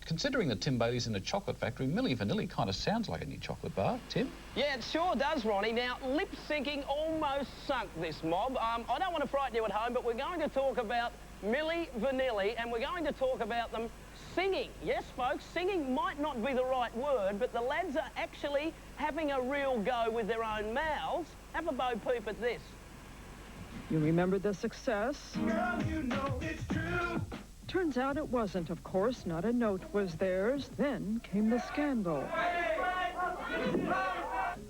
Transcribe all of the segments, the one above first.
Considering that Tim Bailey's in a chocolate factory, Milli Vanilli kind of sounds like a new chocolate bar. Tim? Yeah, it sure does, Ronnie. Now, lip syncing almost sunk this mob. I don't want to frighten you at home, but we're going to talk about Milli Vanilli, and we're going to talk about them singing. Yes, folks, singing might not be the right word, but the lads are actually having a real go with their own mouths. Have a bo peep at this. You remember the success? Girl, you know it's true. Turns out it wasn't, of course. Not a note was theirs. Then came the scandal.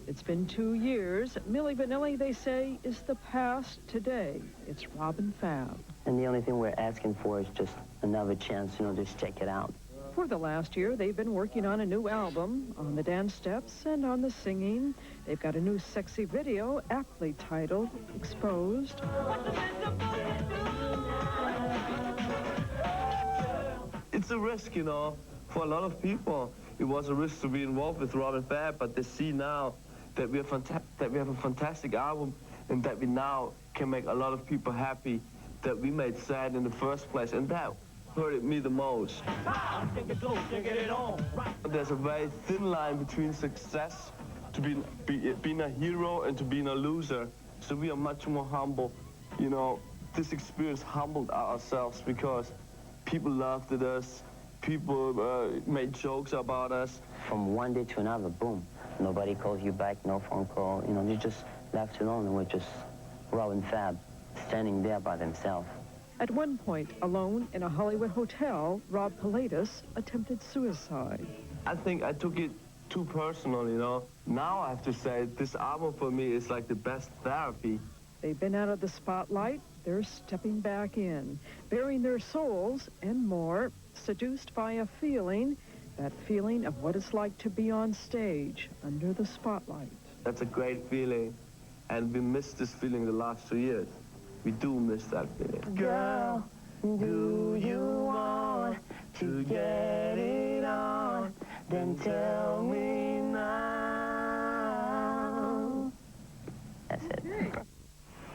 It's been 2 years. Milli Vanilli, they say, is the past today. It's Rob and Fab. And the only thing we're asking for is just another chance, you know, just check it out. For the last year, they've been working on a new album, on the dance steps and on the singing. They've got a new sexy video, aptly titled Exposed. It's a risk, you know, for a lot of people. It was a risk to be involved with Rob and Fab, but they see now that we have a fantastic album and that we now can make a lot of people happy that we made sad in the first place, and that hurted me the most. There's a very thin line between success to being a hero and to being a loser. So we are much more humble. You know, this experience humbled ourselves because people laughed at us, people made jokes about us. From one day to another, boom. Nobody calls you back, no phone call. You know, you just left alone and we're just Rob and Fab standing there by themselves. At one point, alone in a Hollywood hotel, Rob Pilatus attempted suicide. I think I took it too personal, you know. Now I have to say, this album for me is like the best therapy. They've been out of the spotlight. They're stepping back in, bearing their souls and more, seduced by a feeling, that feeling of what it's like to be on stage under the spotlight. That's a great feeling, and we missed this feeling the last 2 years. We do miss that feeling. Girl, do you want to get it on? Then tell me now. That's it.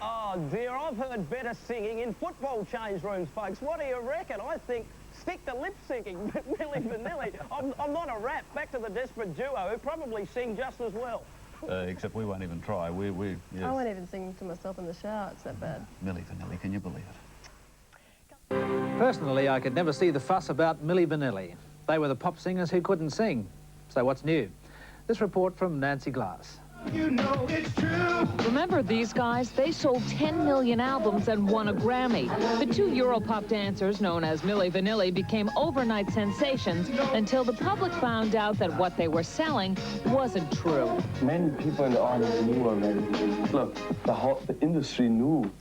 Oh dear, I've heard better singing in football change rooms, folks. What do you reckon? I think stick to lip syncing, but Milli Vanilli. I'm not a rap. Back to the desperate duo who probably sing just as well. Except we won't even try. Yes. I won't even sing to myself in the shower. It's that bad. Milli Vanilli, can you believe it? Personally, I could never see the fuss about Milli Vanilli. They were the pop singers who couldn't sing. So what's new? This report from Nancy Glass. You know it's true. Remember these guys? They sold 10 million albums and won a Grammy. The two Europop dancers, known as Milli Vanilli, became overnight sensations until the public found out that what they were selling wasn't true. Many people in the audience knew already. Look, the industry knew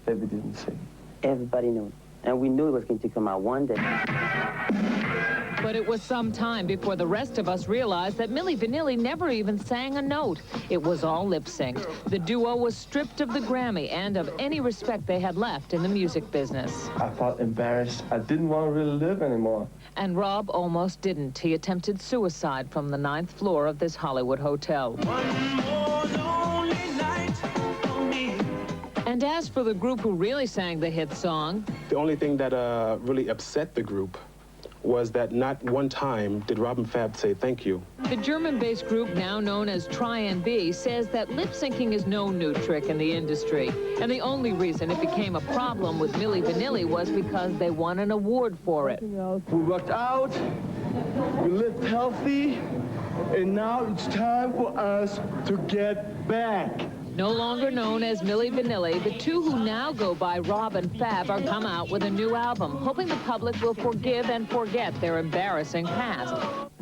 that we didn't sing. Everybody knew. And we knew it was going to come out one day. But it was some time before the rest of us realized that Milli Vanilli never even sang a note. It was all lip-synced. The duo was stripped of the Grammy and of any respect they had left in the music business. I felt embarrassed. I didn't want to really live anymore. And Rob almost didn't. He attempted suicide from the 9th floor of this Hollywood hotel. And as for the group who really sang the hit song... The only thing that really upset the group was that not one time did Rob and Fab say thank you. The German-based group, now known as Try and Be, says that lip-syncing is no new trick in the industry. And the only reason it became a problem with Milli Vanilli was because they won an award for it. We worked out, we lived healthy, and now it's time for us to get back. No longer known as Milli Vanilli, the two who now go by Rob and Fab are come out with a new album, hoping the public will forgive and forget their embarrassing past.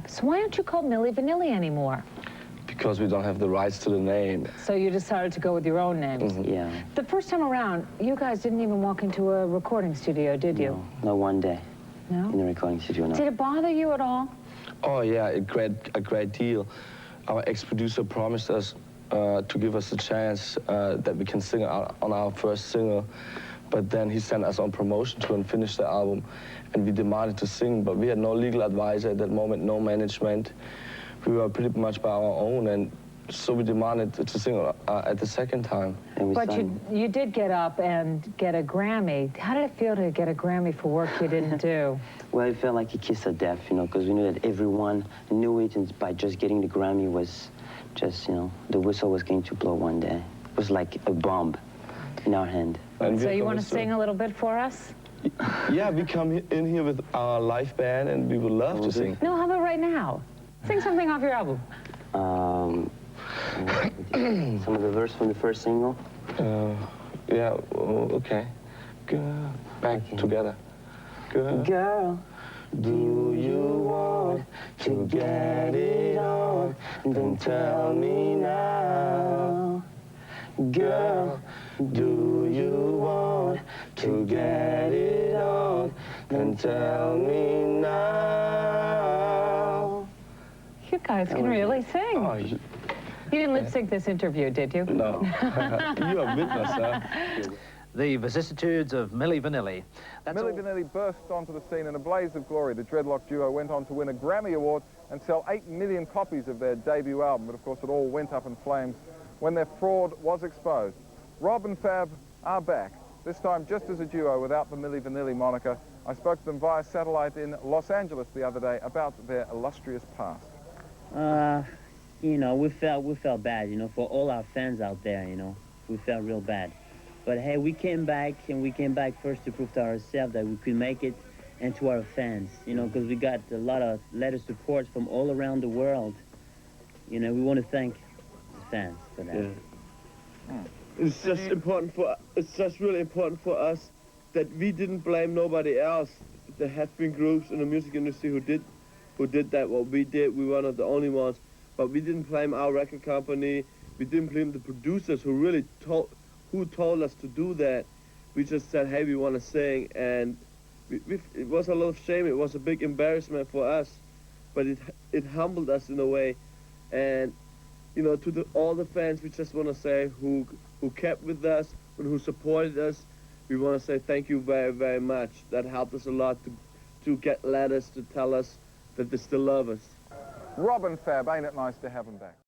So why aren't you called Milli Vanilli anymore? Because we don't have the rights to the name. So you decided to go with your own names? Mm-hmm. Yeah. The first time around, you guys didn't even walk into a recording studio, did you? No, one day. No? In the recording studio, no. Did it bother you at all? Oh, yeah, a great deal. Our ex-producer promised us to give us a chance that we can sing on our first single. But then he sent us on promotion to and finish the album, and we demanded to sing, but we had no legal advisor at that moment, no management. We were pretty much by our own, and so we demanded to sing at the second time. But you did get up and get a Grammy. How did it feel to get a Grammy for work you didn't do? Well, it felt like a kiss of death, you know, because we knew that everyone knew it, and by just getting the Grammy was just, you know, the whistle was going to blow one day. It was like a bomb in our hand. So you want to sing a little bit for us? Yeah, we come in here with our live band, and we would love to sing. No, how about right now? Sing something off your album. Some of the verse from the first single. Yeah, okay. Girl, back together. Girl, do you want to get it on? Then tell me now. Girl, do you want to get it on? Then tell me now. You guys can really sing. Oh, You didn't lip sync this interview, did you? no. You are witness, huh? The vicissitudes of Milli Vanilli. Milli Vanilli burst onto the scene in a blaze of glory. The dreadlock duo went on to win a Grammy Award and sell 8 million copies of their debut album, but of course it all went up in flames when their fraud was exposed. Rob and Fab are back, this time just as a duo without the Milli Vanilli moniker. I spoke to them via satellite in Los Angeles the other day about their illustrious past. You know, we felt bad, you know, for all our fans out there, you know. We felt real bad. But hey, we came back, and we came back first to prove to ourselves that we could make it, and to our fans, you know, because we got a lot of letter support from all around the world. You know, we want to thank the fans for that. Yeah. It's just really important for us that we didn't blame nobody else. There have been groups in the music industry who did that. What we did, we were not the only ones. But we didn't blame our record company. We didn't blame the producers who really told us to do that. We just said, hey, we want to sing, and it was a lot of shame. It was a big embarrassment for us, but it humbled us in a way. And you know, to all the fans, we just want to say who kept with us and who supported us, we want to say thank you very, very much. That helped us a lot to get letters to tell us that they still love us. Rob and Fab, ain't it nice to have them back?